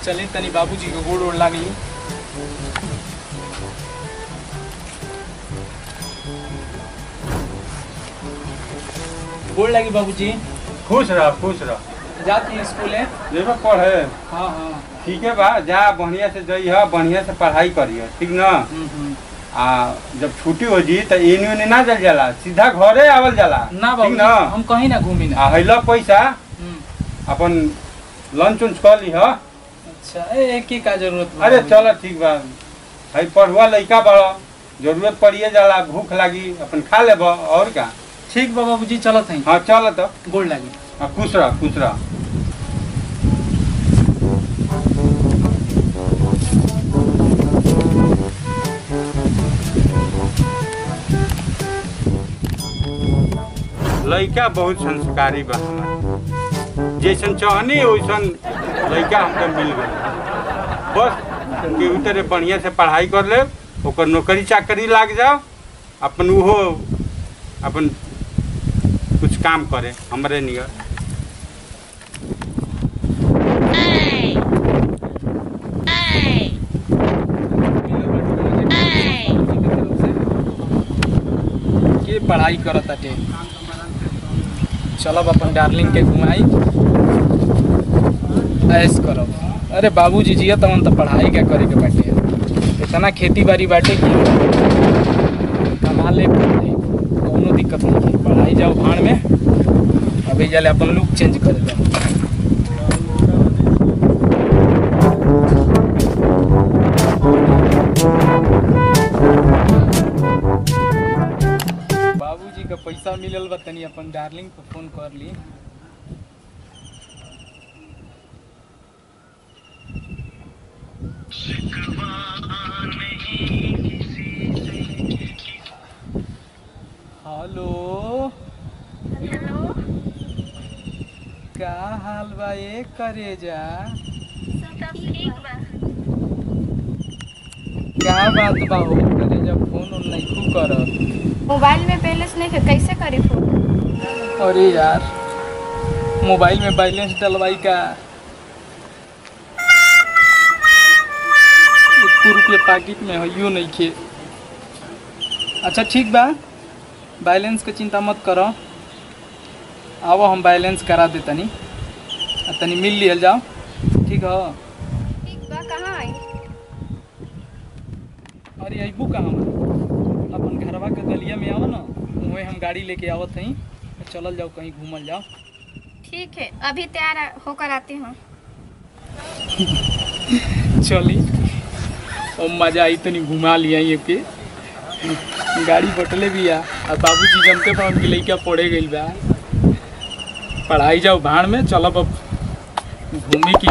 चले तनी बाबूजी के गोड़ ओड़ लागली। गोड़ लगी बाबूजी। खुश रह। जाती है स्कूल है जेब पढ़े। हाँ हाँ ठीक है बा, जा बढ़िया से जइह, बढ़िया से पढ़ाई करिए, ठीक ना। जब छुट्टी हो जी तो एने ना जल जाला, सीधा घरे आवल जाला ना बाबूजी, हम कहीं ना घूमी ना। हैला पैसा अपन लंच उंच कर ली। अच्छा एक ही का जरूरत। अरे चलो ठीक बा, है पढ़ुआ लड़का बड़ा, जरूरत पड़िए जाला, भूख लगी अपन खा लेब और क्या। ठीक बा बाबूजी, चलत है। हाँ चल तो गोड़ लगी। हाँ खुश रह खुश रह। लड़का बहुत संस्कारी बा हमार, जैसन चाहनी वैसन लड़का हमके मिल गए। बस केहू तरह बढ़िया से पढ़ाई कर ले, ओकर नौकरी चाकरी लाग जाओ, अपन उहो अपन कुछ काम करे हमरे नियर। के पढ़ाई करत ताटे, चलब अपन डार्लिंग के घुमाई, ऐश करब। अरे बाबूजी जिया तमन तो पढ़ाई क्या करे के बाटे, इतना खेती बाड़ी बाटे कि कमा ले कोनो दिक्कत नहीं है। पढ़ाई जाओ भाड़ में, अभी जाले अपन लुक चेंज कर ले। बाबूजी का पैसा मिलल बा, तनी अपन डार्लिंग को फोन कर ली। हेलो का हाल बा एक करेजा? सब ठीक बा। क्या बात बा हो करेजा, फोन उन नहीं खूब करत? मोबाइल में बैलेंस नहीं है, कैसे करी फोन? अरे यार मोबाइल में बैलेंस डलवाई का 1 रुपये पैकेट में है यो नहीं खे। अच्छा ठीक बा, बैलेंस के चिंता मत करो, आओ हम बैलेंस करा दे तनी, तनी मिल लिया जाओ। ठीक है ठीक बा, कहाँ आई? अरे अबू कहाँ अपन घरवा के गलिया में आओ ना, वहीं हम गाड़ी लेके आवत हई, चलल जाओ कहीं घूमल जाओ। ठीक है, अभी तैयार होकर आती हूँ। चली और मजा आई तनी घुमा लिया ये के गाड़ी बटले भी आ। और बाबूजी जानते बा उनकी लड़का पढ़े गई बा, पढ़ाई जाओ भाड़ में, चलब अब घूमे की।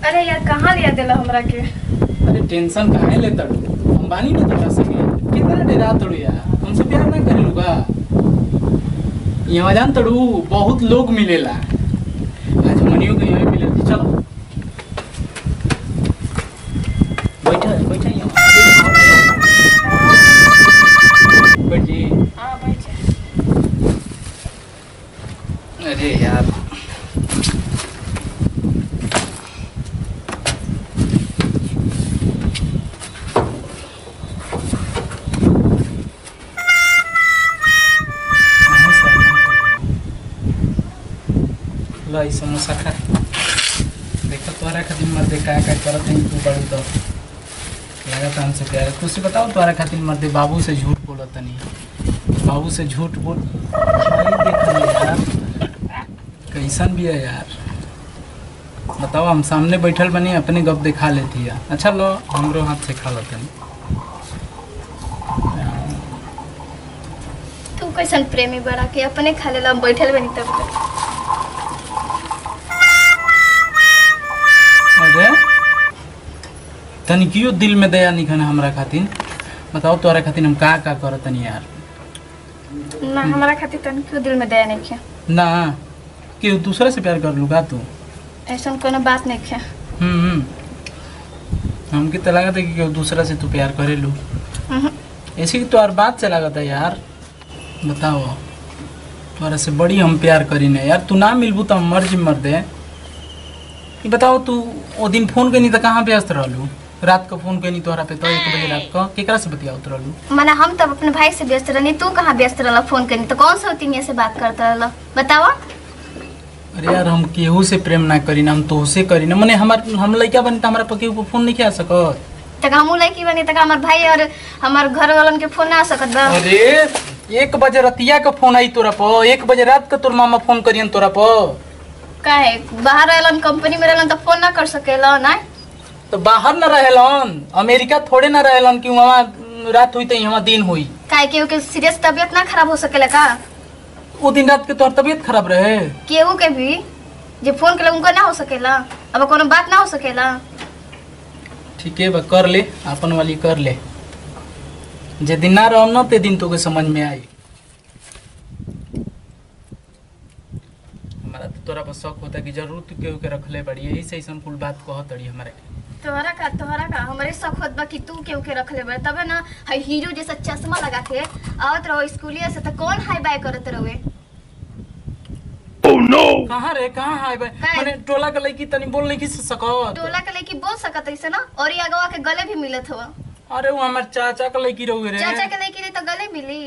अरे यार कहाँ लिया दिला हमरा के? अरे टेंशन काहे लेता तू, हम बानी ना तोरा संगे, कितना डरा तड़ू यार, हमसे प्यार ना करे लूगा। यहाँ जान तड़ू बहुत लोग मिलेला, आज मनियो के यहाँ मिले। चलो बैठा बैठा यहाँ बैठ जी। हाँ बैठ। अरे यार लाई समोसा खा, देखो तोरा खातिर मर्दे का करत है तू बड़ी तो लगता हमसे प्यार। तुझसे बताओ तोरा खातिर मर्दे बाबू से झूठ बोलत नहीं, बाबू से झूठ बोल भाई। देख यार कैसे कैसन भी है यार, बताओ। हम सामने बैठल बनी अपने गप दिखा लेती है। अच्छा लो हमरो हाथ से खा लो तनी। तू कैसन प्रेमी बड़ा के अपने खा लेला, हम बैठल बनी तब तक। अरे तनी क्यों दिल में दया निखन हमरा खातिर? बताओ तोरा खातिर हम का करत तनी यार। ना हमारा खातिर तन क्यों दिल में दया नहीं है ना कि दूसरा से प्यार कर लूगा तू? ऐसा कोनो बात नहीं है। हमके तो लगा था कि दूसरा से तू प्यार करे लू, ऐसी की तो हर बात से लगा था यार। बताओ तोरा से बड़ी हम प्यार करी ना यार। तू ना मिलबू तो हम मर्जी मर दे। ये बताओ तू वो दिन फोन कनी तो कहाँ व्यस्त रहलू? रात को फोन कनी तोहरा पे तो 1 बजे रात को केकरा से बतियावत रहलू? माने हम तब अपने भाई से व्यस्त रहनी, तू कहाँ व्यस्त रहला? फोन करनी तो कौन सा तीन से बात करता रहला बतावा। अरे यार हम केहू से प्रेम ना करी ना, हम तोहसे करी ना। मने हम लड़का बनी तो हमारा पके ऊपर फोन नहीं किया सकत? तक हमू लड़की बनी तक हमार भाई और हमार घर वालन के फोन ना आ सकत बा। अरे 1 बजे रतिया का फोन आई तोरा पर, 1 बजे रात का तोर मामा फोन करियन तोरा पर। काहे बाहर रहलन, कंपनी में रहलन तो फोन ना कर सकेला ना? तो बाहर न रहेलन, अमेरिका थोड़े ना रहेलन कि वहाँ रात हुई तो यहाँ दिन हुई। काहे के सीरियस तबीयत ना खराब हो सकेला का? वो दिन रात के तोर तबीयत खराब रहे? केहू के भी जे फोन के उनका ना हो सकेला, अब कोनो बात ना हो सकेला। ठीक है बा कर ले, अपन वाली कर ले। जे दिन ना रहम ना ते दिन तो के समझ में आई। हमारा तो तोरा पर शक होता कि जरूर तू केहू के रखले बड़ी, यही से ऐसा कुल बात कहत अड़ी हमारे। तोहरा का हमारे शक होत बा कि तू केहू के रखले बा, तबे ना है हीरो जैसा चश्मा लगा के आवत रहो स्कूलिया से। तो कौन हाई बाय करत रहोगे? ओह नो कहां रे, कहां हाई बाय? माने टोला के लड़की तनी बोल नहीं की सकत? टोला के लड़की बोल सकत ऐसे ना, और ये अगवा के गले भी मिलत हो। अरे वो हमार चाचा के लड़की रहुए रे। चाचा के लड़की रे तो गले मिली?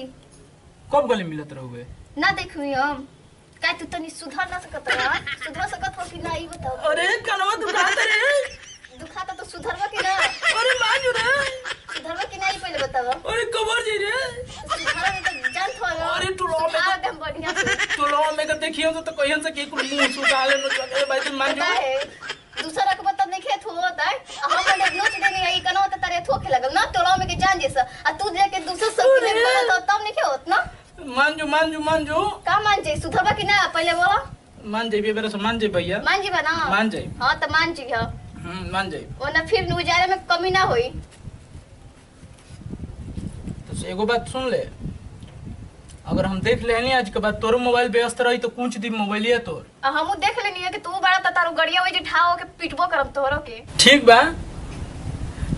कब गले मिलत रहुए? ना देखुई हम। का तू तनी सुधर ना सकत है? सुधर सकत हो कि ना ई बताओ। अरे कनवा दुखाता रे। दुखाता तो सुधरवा कि ना? अरे माजू रे। सुधरवा कि ना ई पहले बताओ। अरे कबर जी रे। सुधरवा में तो जान थो। अरे टोला में एकदम बढ़िया से। टोला में का देखियो तो कहियन से के कुल मुंह सुखा ले नो चले भाई तुम मान जो। दूसरा के बता नहीं खेत होता है। हम ने नोच देनी है, ई कनो त तारे थोके लगल ना टोला में के जान जैसा। आ तू जाके दूसरा सब के बता तब नहीं के होत ना? मान जो का मान जाई? सुधरवा कि ना पहले बोला? मान जाइए बेरा से मान जाइए भैया। मान जी बना? मान जाइए। हां तो मान जी हां। मान जाइए। ओ ना फिर गुजारे में कमी ना होई। तो एगो बात सुन ले, अगर हम देख लेनी आज के बाद तोर मोबाइल व्यस्त रही तो कुछ दिन मोबाइल है तोर। हमू देख लेनी है कि तू बड़ा त तारो गड़िया होई जे ठाओ के पिटबो करब तोरो के। ठीक बा,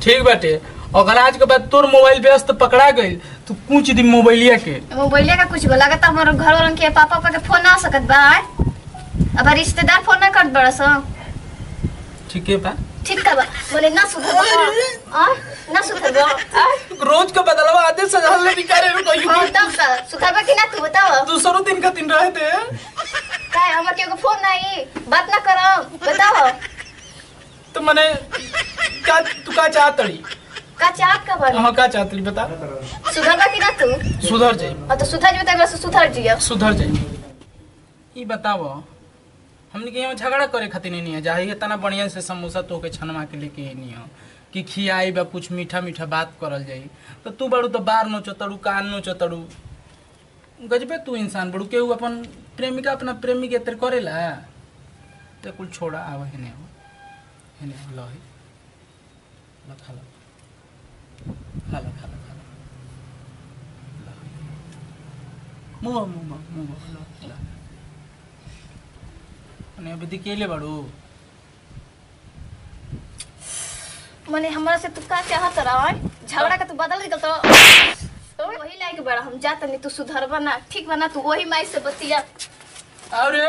ठीक बाटे। अगर आज के बाद तोर मोबाइल व्यस्त पकड़ा गई तो कुछ दिन मोबाइलिया के का कुछ लगता हमारे घर वालन के पापा के फोन ना आ सकत बा। अब रिश्तेदार फोन ना करत बड़ा सा। ठीक है बा, ठीक बा। बोले ना सुधरबा आ ना सुधरबा रोज का बदलवा आते सजल ले बिकारे रो कहियो। हां तब का सुधरबा कि ना तू बताओ। दूसरो दिन का दिन रहे थे काय हमर के फोन नहीं बात ना करम बताओ। तो मने का तू का चाहतड़ी? का चाहत का बन? हां का चाहतड़ी बता। सुधरबा कि ना तू? सुधर जाई। हां तो सुधर जेबे त सुधर जिया। सुधर जाई। ई बताओ हमनी के यहाँ झगड़ा करे खातिर नहीं है, जाही तना बढ़िया से समोसा तो के छनमा के लेके नहीं है कि खियाई बा कुछ मीठा मीठा बात करल जाई। तो तू बड़ू तो बार नो चतड़ू कान नो चतड़ू गजबे तू इंसान बड़ू। केहू अपन प्रेमिका अपना प्रेमी के तेरे करेला तो कुल छोड़ा आव हेने लो खा लो खा लो खा लो मुंह अभी दिखेले बड़ू। मने हमरा से तू का चाहत रहा? झगड़ा का तू बदल निकल तो वही लायक बड़ा हम जात नहीं। तू सुधरबा ना ठीक बना, तू वही माई से बतिया। अरे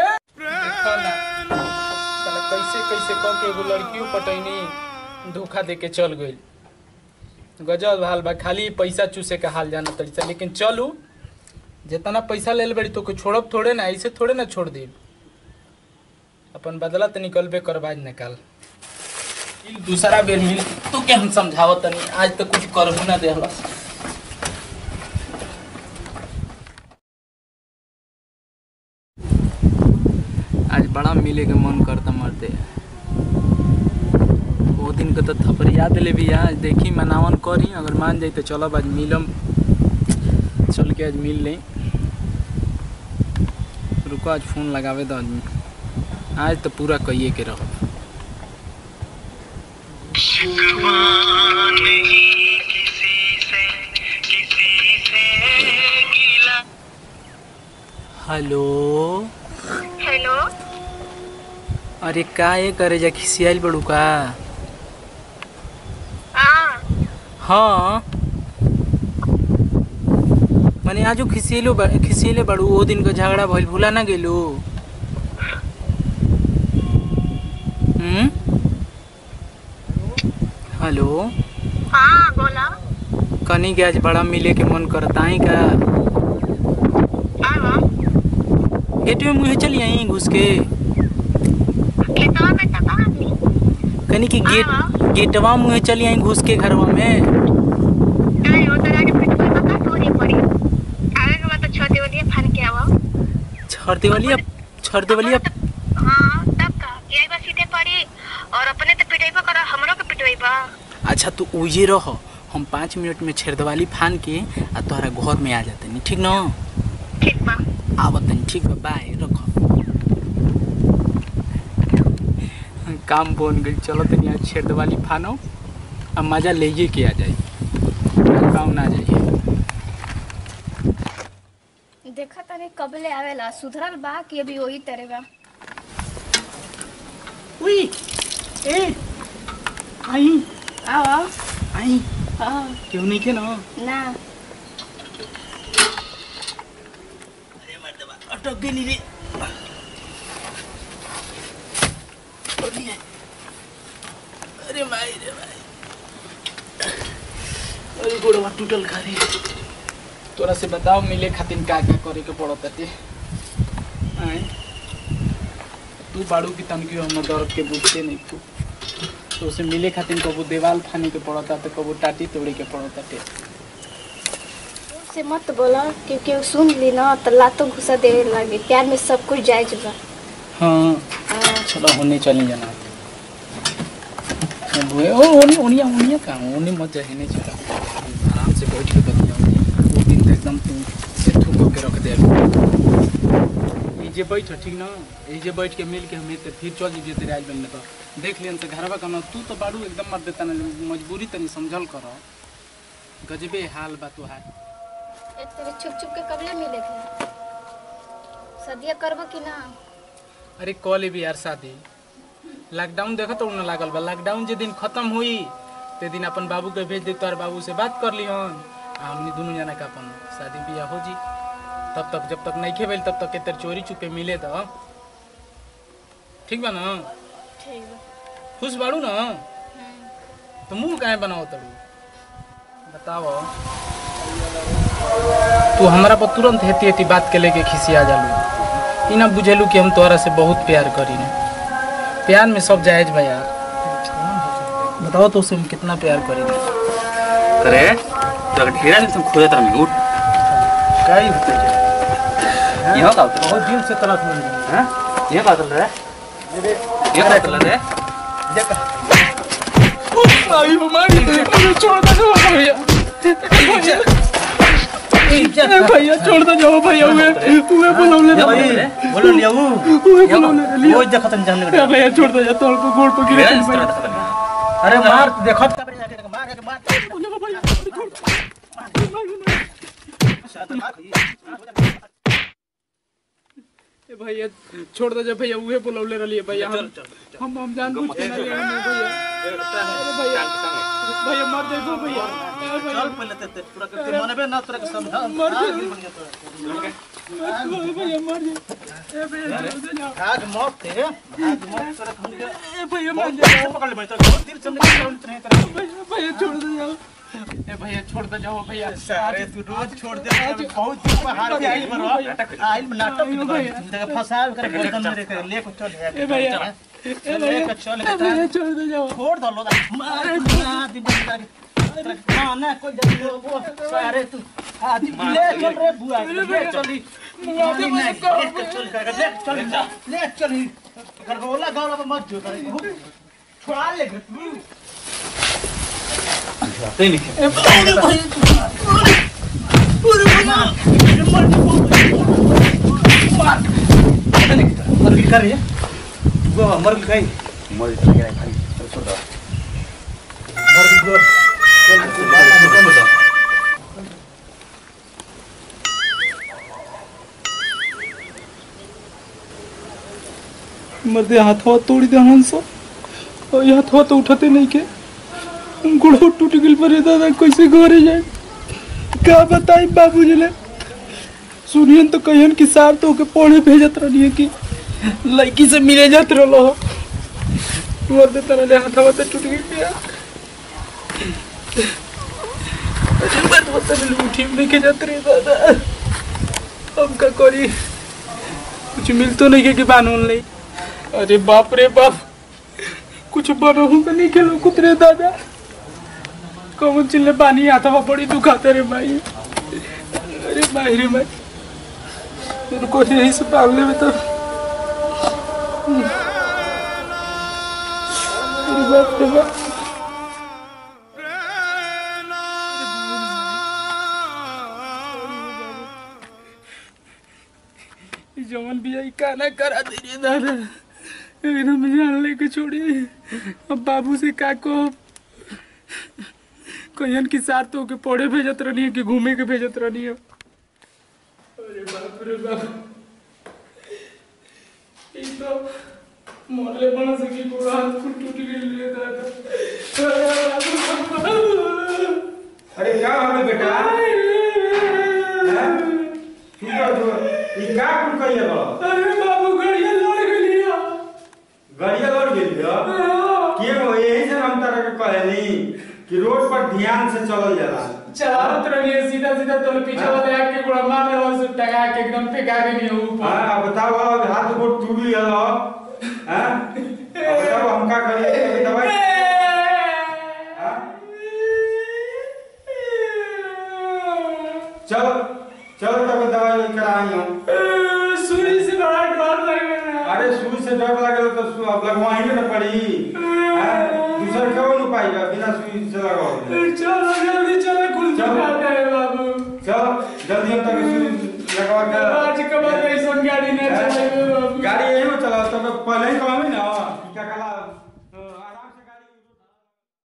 साला कैसे कैसे कह के एगो लड़कियों पटैनी धोखा दे के चल गई। गजब हाल बा, खाली पैसा चूसे का हाल जाना तरीसा। लेकिन चलू जितना पैसा ले बड़ी तो छोड़ब थोड़े ना, ऐसे थोड़े ना छोड़ दी। अपन बदला तो निकलबे करबाज निकाल। दूसरा बेर मिल तो क्या हम समझावत नहीं, आज तो कुछ करहु ना देहला। आज बड़ा मिले के मन करता मरते। वो दिन का तो थप्पड़ याद ले भी आज देखी मनावन करी, अगर मान जाए तो चलो आज मिलम, चल के आज मिल लें। रुको आज फोन लगावे तो आदमी, आज तो पूरा कहिए के रहो। हेलो हेलो, अरे का ये करे जा खिसियाल बड़ू का? हाँ मैंने आज खिसियले बड़ू, वो दिन का झगड़ा भइल भूला ना गेलू? हेलो हाँ बोला। कनी के आज बड़ा मिले के मन करता है का? गेट में मुझे चली आई घुस के कनी की गेटवा मुझे चली आई घुस के घरवा में। छर्देवलिया हाँ तब का यही बस सीधे पड़ी और अपने तो पिटाइबा करा, हमरो के पिटाइबा। अच्छा तू उजे रहो, हम 5 मिनट में छेरदवाली फान के आ तोहरा घर में आ जाते नहीं, ठीक ना? ठीक बा, आवत नहीं, ठीक बा, बाय रखो। काम बन गई, चलो तनी आज छेरदवाली फानो अब मजा ले के आ जाए, काम ना जाइए। देखा तने कबले आवेला, सुधरल बा कि अभी वही तरह बा? उई ए आई आओ आई हाँ क्यों नहीं के ना? ना अटक गई रे। अरे माई रे माई, अरे गोड़वा टूटल खा रे। तोरा से बताओ मिले खातिर का करे के पड़त है? तू बाड़ू की तनकी हम दर्द के बुझते नहीं तू, तो उसे मिले खातिर कबू देवाल फाने के पड़ता तो कबू टाटी तोड़े के पड़ता थे। से मत बोला क्योंकि सुन ली ना तो लातों घुसा देवे लगे। प्यार में सब कुछ जायज बा। हाँ चलो होने चली जाना। ओ ओनिया ओनिया का ओनी मत जाए नहीं चला, आराम से बैठ के बतिया। वो दिन तो एकदम तुम से थूक के रख दे। जे बैठ ठीक ना, जे बैठ के मिल के हमें तो फिर चल जी तेरे आज बनने तो देख लियन से घरवा का ना। तू तो बाड़ू एकदम मर देता ना, मजबूरी तनी समझल करो। गजबे हाल बा तुहार। तेरे छुप छुप के कबले मिले थे, सदिया करबो कि ना? अरे कॉल भी यार शादी लॉकडाउन देखो तो ना लागल बा। लॉकडाउन जे दिन खत्म हुई ते दिन अपन बाबू के भेज दे, तोर बाबू से बात कर लिहन, हमनी दोनों जना का अपन शादी बियाह हो जी। तब तक जब तक नहीं खेल तब तक तेरे चोरी चुपे मिले तो ठीक बा ना? ठीक बा। खुश बाड़ू ना? तो मुंह काहे बनाओ तड़ू? बताओ तू हमरा पर तुरंत हेती हेती बात के लेके खिसिया जालू। इना बुझेलू कि हम तोहरा से बहुत प्यार करीने। प्यार में सब जायज बा यार। बताओ तो उसे हम कितना प्यार करीने। अरे तो ढेरा दिन तुम खोजत रह उठ काई होते जे यहाँ का होता बहुत दिन से तलाश में है। यहाँ का होता है, ये का होता है देखा। ओ आई हमारी छोड़ दो भैया, भैया छोड़ दो जाओ भैया। उहे बोलो लिया वो देखो तुम जान ले भैया छोड़ दो जा, तोड़ को गोड़ को गिरे। अरे मार देखो मार भैया छोड़ दो जा भैया। उहे बोलौले रहलिए भैया, हम जान बुझ के ना ले भैया। अरे भैया भैया मर जाइबो भैया। चल पहले ते पूरा करके मनबे ना तोरा के समझा मर भैया मर जा। ए भैया आग मौत थे, आग मौत तोरा हम के ए भैया मर जा। पकड़ ले भाई तो बहुत दिन से नहीं तेरा। भैया छोड़ दो जाओ। ए भैया छोड़ दो जाओ भैया। अरे तू रोज छोड़ दे, बहुत दिन पहाड़ पे आइल बरो आइल नाटक जगह फसाल कर बर्तन में रख ले को चल। ए भैया चल चल भैया छोड़ दो जाओ। छोड़ दो लो मार दिन हां ना कोई वो अरे तू आज ले चल रे बुआ ले चली मुआदे में चल ले चल कर बोला गावला पे मत जो करे छोड़ा ले नहीं लिखे मर कर रही है वो मर गई मर गई भाई छोड़ दो मर गई मर्दे हाथवा तोड़ दे हंसो और ये हाथवा तो उठाते नहीं के गुड़ो टूट गल पर दादा कैसे घरे जाए क्या बताई बाबूजी ने सुनियन तो कहियन कि सार तो के पढ़े भेजत रहनी कि लड़की से मिले जात रहलो मर्दे तरह ले हाथवा तो टूट गई यार अरे बात बता ले उठी नहीं के जात रे दादा अब का करी कुछ मिल तो नहीं के कि कानून ले अरे बाप रे बाप कुछ बनहू का नहीं खेलो कुतरे दादा कौन चिल्ले पानी आता हुआ बड़ी दुखाते रे भाई अरे भाई रे भाई रुको यही से पागले में तो अरे बाप रे बाप जवन भी आई काना करा दे रे दादा एकदम जान लेके छोड़ी अब बाबू से का को कहियन की साथ तो के पढ़े भेजत रहनी है कि घूमे के भेजत रहनी है अरे बाप रे बाप ई तो मोरले बना से की पूरा हाथ फुट टूट गई रे दादा अरे क्या हमें बेटा ई का कुल कहिए बा अरे बाबू गड़िया लड़ गेलिया गाड़िया लड़ गेल के हो यही से हम तरह के कहनी कि रोड पर ध्यान से चलल जाला चलावत रहिए सीधा सीधा तो पीछे वाले आके गोड़ा मार ले और टगा के एकदम फेंका के नहीं ऊपर हां बताओ हाथ गोड़ टूट गया हां बताओ हम का करिए अभी दवाई हां चलो चलो तब दवाई कराई हम सुई से बड़ा डर लगे अरे सुई से डर लगे तो अब लगवाई ना पड़ी दूसरा क्यों न पाएगा बिना सुई से लगाओ चलो जल्दी चलो खुल चुका है बाबू चलो जल्दी हम तक सुई लगवा के आज के बाद ऐसा गाड़ी नहीं चलाएंगे गाड़ी यही में चला तो पहले ही कम है ना